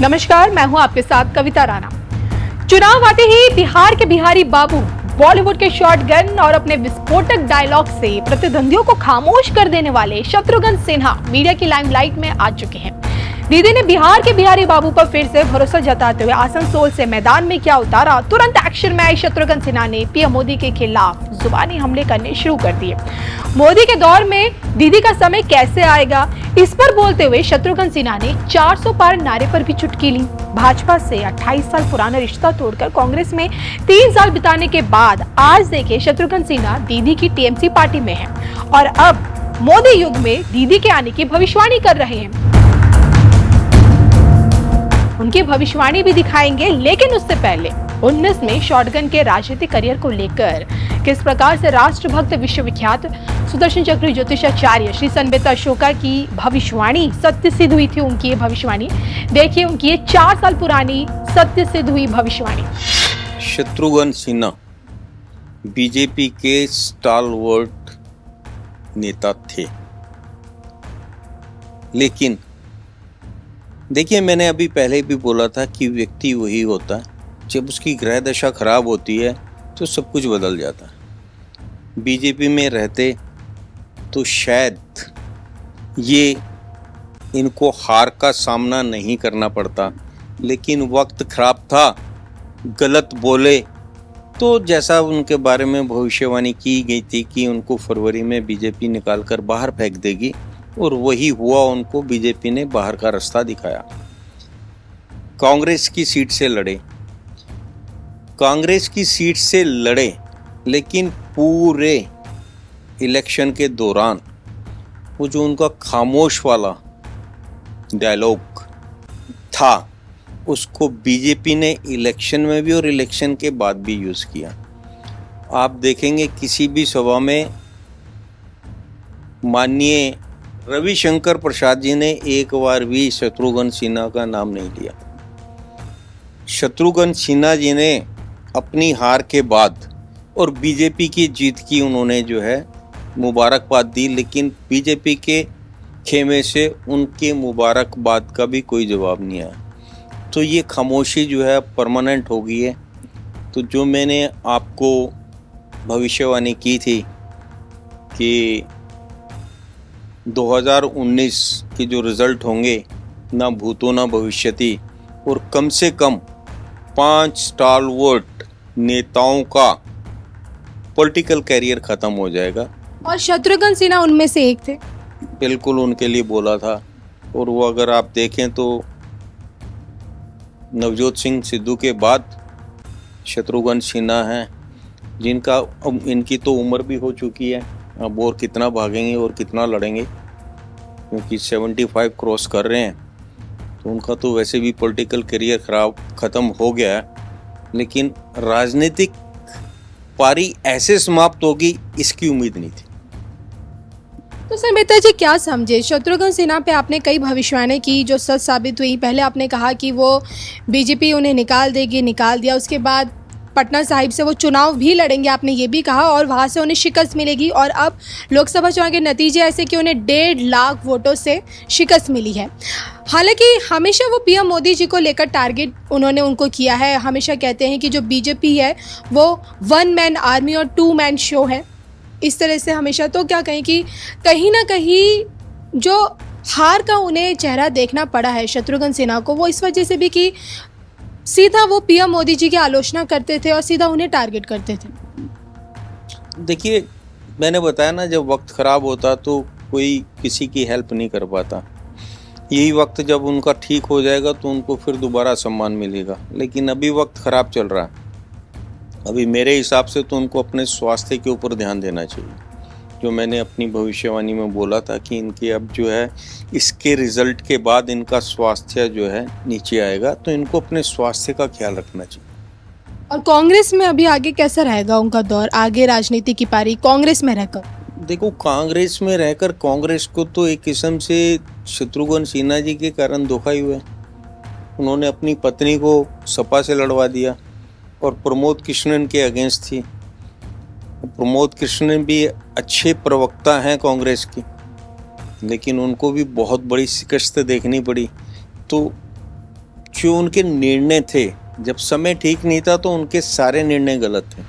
नमस्कार, मैं हूं आपके साथ कविता राणा। चुनाव आते ही बिहार के बिहारी बाबू बॉलीवुड के शॉटगन और अपने विस्फोटक डायलॉग से प्रतिद्वंदियों को खामोश कर देने वाले शत्रुघ्न सिन्हा मीडिया की लाइमलाइट में आ चुके हैं। दीदी ने बिहार के बिहारी बाबू पर फिर से भरोसा जताते हुए आसनसोल से मैदान में क्या उतारा। तुरंत एक्शन में आई शत्रुघ्न सिन्हा ने पीएम मोदी के खिलाफ जुबानी हमले करने शुरू कर दिए। मोदी के दौर में दीदी का समय कैसे आएगा, इस पर बोलते हुए शत्रुघ्न सिन्हा ने 400 पार नारे पर भी चुटकी ली। भाजपा से 28 साल पुराना रिश्ता तोड़कर कांग्रेस में 3 साल बिताने के बाद आज देखिए शत्रुघ्न सिन्हा दीदी की टीएमसी पार्टी में है और अब मोदी युग में दीदी के आने की भविष्यवाणी कर रहे हैं। उनकी भविष्यवाणी भी दिखाएंगे, लेकिन उससे पहले 19 में शॉटगन के राजनीतिक करियर को लेकर किस प्रकार से राष्ट्रभक्त विश्वविख्यात सुदर्शन चक्र ज्योतिषाचार्य श्री संबित अशोका की भविष्यवाणी सत्य सिद्ध हुई थी। उनकी ये भविष्यवाणी देखिए, उनकी ये 4 साल पुरानी सत्य सिद्ध हुई भविष्यवाणी। शत्रुघ्न सिन्हा बीजेपी के स्टालवर्ट नेता थे, लेकिन देखिए, मैंने अभी पहले भी बोला था कि व्यक्ति वही होता है, जब उसकी ग्रह दशा खराब होती है तो सब कुछ बदल जाता है। बीजेपी में रहते तो शायद ये इनको हार का सामना नहीं करना पड़ता, लेकिन वक्त खराब था, गलत बोले तो जैसा उनके बारे में भविष्यवाणी की गई थी कि उनको फरवरी में बीजेपी निकाल कर बाहर फेंक देगी, और वही हुआ। उनको बीजेपी ने बाहर का रास्ता दिखाया। कांग्रेस की सीट से लड़े, लेकिन पूरे इलेक्शन के दौरान वो जो उनका खामोश वाला डायलॉग था, उसको बीजेपी ने इलेक्शन में भी और इलेक्शन के बाद भी यूज किया। आप देखेंगे किसी भी सभा में माननीय रविशंकर प्रसाद जी ने एक बार भी शत्रुघ्न सिन्हा का नाम नहीं लिया। शत्रुघ्न सिन्हा जी ने अपनी हार के बाद और बीजेपी की जीत की उन्होंने जो है मुबारकबाद दी, लेकिन बीजेपी के खेमे से उनके मुबारकबाद का भी कोई जवाब नहीं आया। तो ये खामोशी जो है परमानेंट हो गई है। तो जो मैंने आपको भविष्यवाणी की थी कि 2019 के जो रिजल्ट होंगे, ना भूतो ना भविष्यति, और कम से कम 5 स्टालवर्ट नेताओं का पॉलिटिकल कैरियर खत्म हो जाएगा। और शत्रुघ्न सिन्हा उनमें से एक थे। बिल्कुल उनके लिए बोला था। और वो अगर आप देखें तो नवजोत सिंह सिद्धू के बाद शत्रुघ्न सिन्हा हैं, जिनका अब इनकी तो उम्र भी हो चुकी है। अब और कितना भागेंगे और कितना लड़ेंगे, क्योंकि 75 क्रॉस कर रहे हैं। तो उनका तो वैसे भी पॉलिटिकल करियर ख़त्म हो गया है, लेकिन राजनीतिक पारी ऐसे समाप्त होगी इसकी उम्मीद नहीं थी। तो संबित जी क्या समझे, शत्रुघ्न सिन्हा पे आपने कई भविष्यवाणी की जो सच साबित हुई। पहले आपने कहा कि वो बीजेपी उन्हें निकाल देगी, निकाल दिया। उसके बाद पटना साहिब से वो चुनाव भी लड़ेंगे, आपने ये भी कहा, और वहाँ से उन्हें शिकस्त मिलेगी। और अब लोकसभा चुनाव के नतीजे ऐसे कि उन्हें 1.5 लाख वोटों से शिकस्त मिली है। हालांकि हमेशा वो पीएम मोदी जी को लेकर टारगेट उन्होंने उनको किया है। हमेशा कहते हैं कि जो बीजेपी है वो 1 मैन आर्मी और 2 मैन शो है, इस तरह से हमेशा। तो क्या कहें कि कहीं ना कहीं जो हार का उन्हें चेहरा देखना पड़ा है शत्रुघ्न सिन्हा को, वो इस वजह से भी कि सीधा वो पीएम मोदी जी की आलोचना करते थे और सीधा उन्हें टारगेट करते थे। देखिए, मैंने बताया ना, जब वक्त ख़राब होता तो कोई किसी की हेल्प नहीं कर पाता। यही वक्त जब उनका ठीक हो जाएगा तो उनको फिर दोबारा सम्मान मिलेगा, लेकिन अभी वक्त ख़राब चल रहा है। अभी मेरे हिसाब से तो उनको अपने स्वास्थ्य के ऊपर ध्यान देना चाहिए। जो मैंने अपनी भविष्यवाणी में बोला था कि इनके अब जो है इसके रिजल्ट के बाद इनका स्वास्थ्य जो है नीचे आएगा, तो इनको अपने स्वास्थ्य का ख्याल रखना चाहिए। और कांग्रेस में अभी आगे कैसा रहेगा उनका दौर, आगे राजनीति की पारी कांग्रेस में रहकर? देखो, कांग्रेस में रहकर कांग्रेस को तो एक किस्म से शत्रुघ्न सिन्हा जी के कारण धोखा ही हुआ है। उन्होंने अपनी पत्नी को सपा से लड़वा दिया और प्रमोद कृष्णन के अगेंस्ट थी। प्रमोद कृष्णन भी अच्छे प्रवक्ता हैं कांग्रेस की, लेकिन उनको भी बहुत बड़ी शिकस्त देखनी पड़ी। तो जो उनके निर्णय थे, जब समय ठीक नहीं था तो उनके सारे निर्णय गलत थे।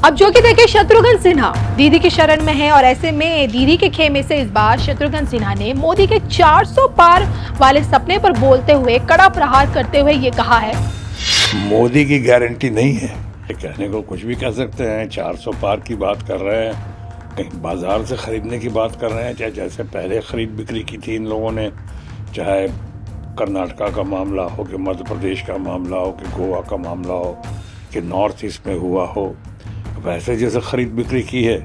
अब जो कि देखिए, शत्रुघ्न सिन्हा दीदी की शरण में है और ऐसे में दीदी के खेमे से इस बार शत्रुघ्न सिन्हा ने मोदी के 400 पार वाले सपने पर बोलते हुए कड़ा प्रहार करते हुए ये कहा है, मोदी की गारंटी नहीं है। कहने को कुछ भी कह सकते हैं। 400 पार की बात कर रहे हैं, कहीं बाजार से खरीदने की बात कर रहे हैं, चाहे जैसे पहले खरीद बिक्री की थी इन लोगों ने, चाहे कर्नाटका का मामला हो कि मध्य प्रदेश का मामला हो कि गोवा का मामला हो कि नॉर्थ ईस्ट में हुआ हो, वैसे जैसे खरीद बिक्री की है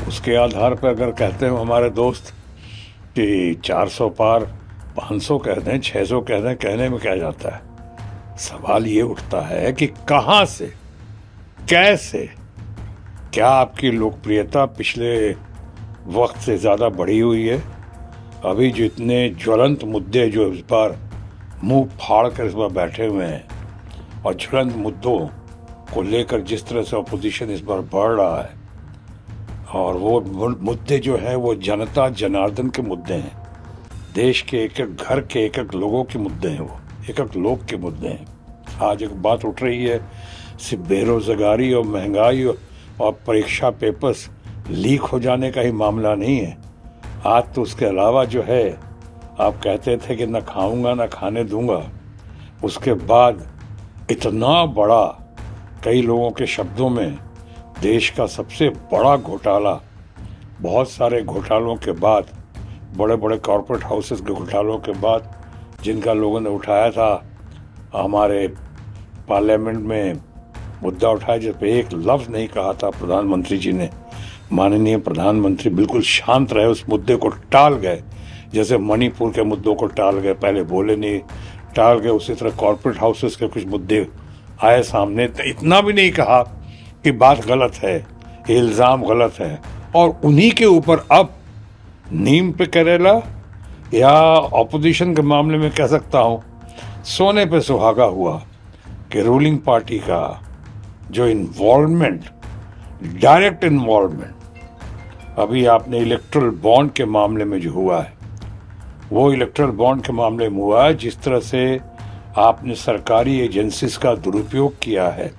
उसके आधार पर अगर कहते हैं हमारे दोस्त कि 400 पार 500 कह दें 600 कह दें, कहने में क्या जाता है। सवाल ये उठता है कि कहाँ से, कैसे, क्या आपकी लोकप्रियता पिछले वक्त से ज़्यादा बढ़ी हुई है? अभी जो इतने ज्वलंत मुद्दे जो इस बार मुंह फाड़ कर इस बार बैठे हुए हैं और ज्वलंत मुद्दों को लेकर जिस तरह से अपोजिशन इस बार बढ़ रहा है, और वो मुद्दे जो हैं वो जनता जनार्दन के मुद्दे हैं, देश के एक एक घर के एक एक लोगों के मुद्दे हैं, वो एक एक लोग के मुद्दे हैं। आज एक बात उठ रही है, सिर्फ बेरोजगारी और महंगाई और परीक्षा पेपर्स लीक हो जाने का ही मामला नहीं है। आज तो उसके अलावा जो है, आप कहते थे कि न खाऊंगा न खाने दूंगा, उसके बाद इतना बड़ा, कई लोगों के शब्दों में देश का सबसे बड़ा घोटाला, बहुत सारे घोटालों के बाद, बड़े बड़े कॉरपोरेट हाउसेस के घोटालों के बाद जिनका लोगों ने उठाया था, हमारे पार्लियामेंट में मुद्दा उठाया जिस पे एक लफ्ज़ नहीं कहा था प्रधानमंत्री जी ने। माननीय प्रधानमंत्री बिल्कुल शांत रहे, उस मुद्दे को टाल गए, जैसे मणिपुर के मुद्दों को टाल गए, पहले बोले नहीं, टाल गए। उसी तरह कॉरपोरेट हाउसेस के कुछ मुद्दे आए सामने, तो इतना भी नहीं कहा कि बात गलत है, इल्ज़ाम गलत है, और उन्हीं के ऊपर अब नीम पे करेला, या ऑपोजिशन के मामले में कह सकता हूँ सोने पे सुहागा हुआ कि रूलिंग पार्टी का जो इन्वॉल्वमेंट, डायरेक्ट इन्वॉल्वमेंट, अभी आपने इलेक्ट्रल बॉन्ड के मामले में जो हुआ है, वो इलेक्ट्रल बॉन्ड के मामले में हुआ है, जिस तरह से आपने सरकारी एजेंसीज का दुरुपयोग किया है,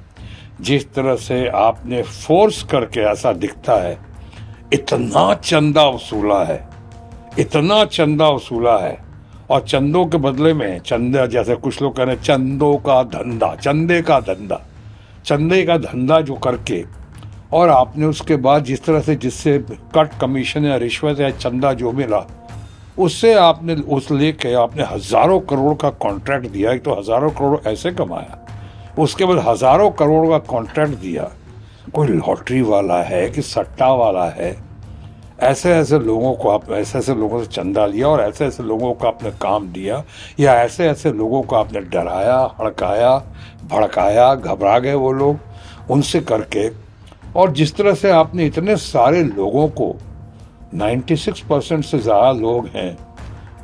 जिस तरह से आपने फोर्स करके, ऐसा दिखता है, इतना चंदा वसूला है, इतना चंदा वसूला है, और चंदों के बदले में चंदा, जैसे कुछ लोग कह रहे हैं चंदों का धंधा, चंदे का धंधा, चंदे का धंधा जो करके, और आपने उसके बाद जिस तरह से, जिससे कट कमीशन या रिश्वत या चंदा जो मिला, उससे आपने उस लेके आपने हजारों करोड़ का कॉन्ट्रैक्ट दिया। एक तो हजारों करोड़ ऐसे कमाया, उसके बाद हजारों करोड़ का कॉन्ट्रैक्ट दिया। कोई लॉटरी वाला है कि सट्टा वाला है, ऐसे ऐसे लोगों को आप, ऐसे ऐसे लोगों से चंदा लिया और ऐसे ऐसे लोगों को आपने काम दिया, या ऐसे ऐसे लोगों को आपने डराया, हड़काया, भड़काया, घबरा गए वो लोग उनसे करके। और जिस तरह से आपने इतने सारे लोगों को, 96% से ज़्यादा लोग हैं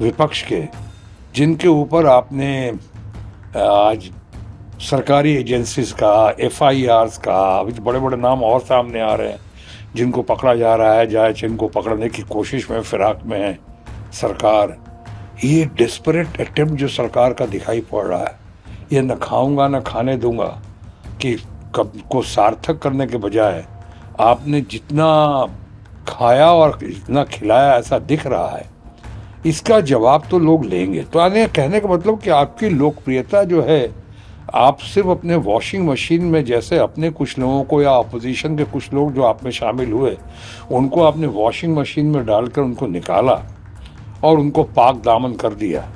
विपक्ष के, जिनके ऊपर आपने आज सरकारी एजेंसीज का, FIRs का, अभी बड़े बड़े नाम और सामने आ रहे हैं जिनको पकड़ा जा रहा है, जाए जिनको पकड़ने की कोशिश में, फिराक में है सरकार। ये डिस्परेट अटेम्प्ट जो सरकार का दिखाई पड़ रहा है, ये न खाऊंगा न खाने दूंगा कि कब को सार्थक करने के बजाय आपने जितना खाया और इतना खिलाया, ऐसा दिख रहा है। इसका जवाब तो लोग लेंगे। तो आने कहने का मतलब कि आपकी लोकप्रियता जो है, आप सिर्फ अपने वॉशिंग मशीन में, जैसे अपने कुछ लोगों को या अपोजिशन के कुछ लोग जो आप में शामिल हुए, उनको आपने वॉशिंग मशीन में डालकर उनको निकाला और उनको पाक दामन कर दिया,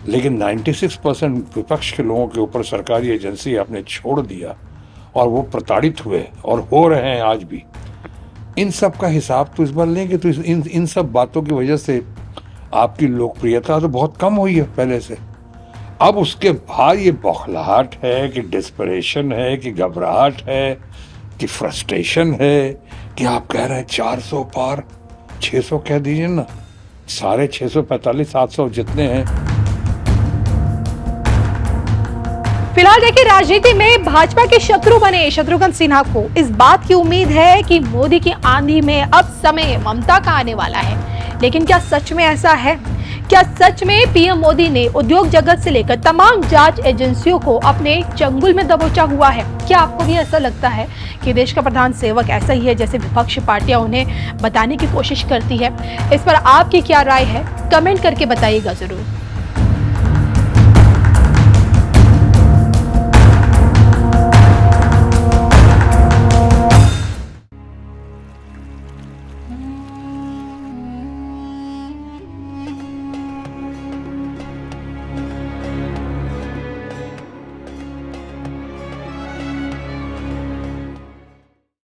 लेकिन 96% विपक्ष के लोगों के ऊपर सरकारी एजेंसी आपने छोड़ दिया और वो प्रताड़ित हुए और हो रहे हैं आज भी। इन सब का हिसाब तो इस बार लेंगे। तो इन सब बातों की वजह से आपकी लोकप्रियता तो बहुत कम हुई है पहले से। अब उसके बाद ये बौखलाहट है कि डिस्परेशन है कि घबराहट है कि फ्रस्ट्रेशन है कि आप कह रहे हैं 400 पार, 600 कह दीजिए ना, सारे 645 700 जितने हैं। फिलहाल देखिए, राजनीति में भाजपा के शत्रु बने शत्रुघ्न सिन्हा को इस बात की उम्मीद है कि मोदी की आंधी में अब समय ममता का आने वाला है। लेकिन क्या सच में ऐसा है? क्या सच में पीएम मोदी ने उद्योग जगत से लेकर तमाम जांच एजेंसियों को अपने चंगुल में दबोचा हुआ है? क्या आपको भी ऐसा लगता है कि देश का प्रधान सेवक ऐसा ही है जैसे विपक्ष पार्टियां उन्हें बताने की कोशिश करती है? इस पर आपकी क्या राय है, कमेंट करके बताइएगा जरूर।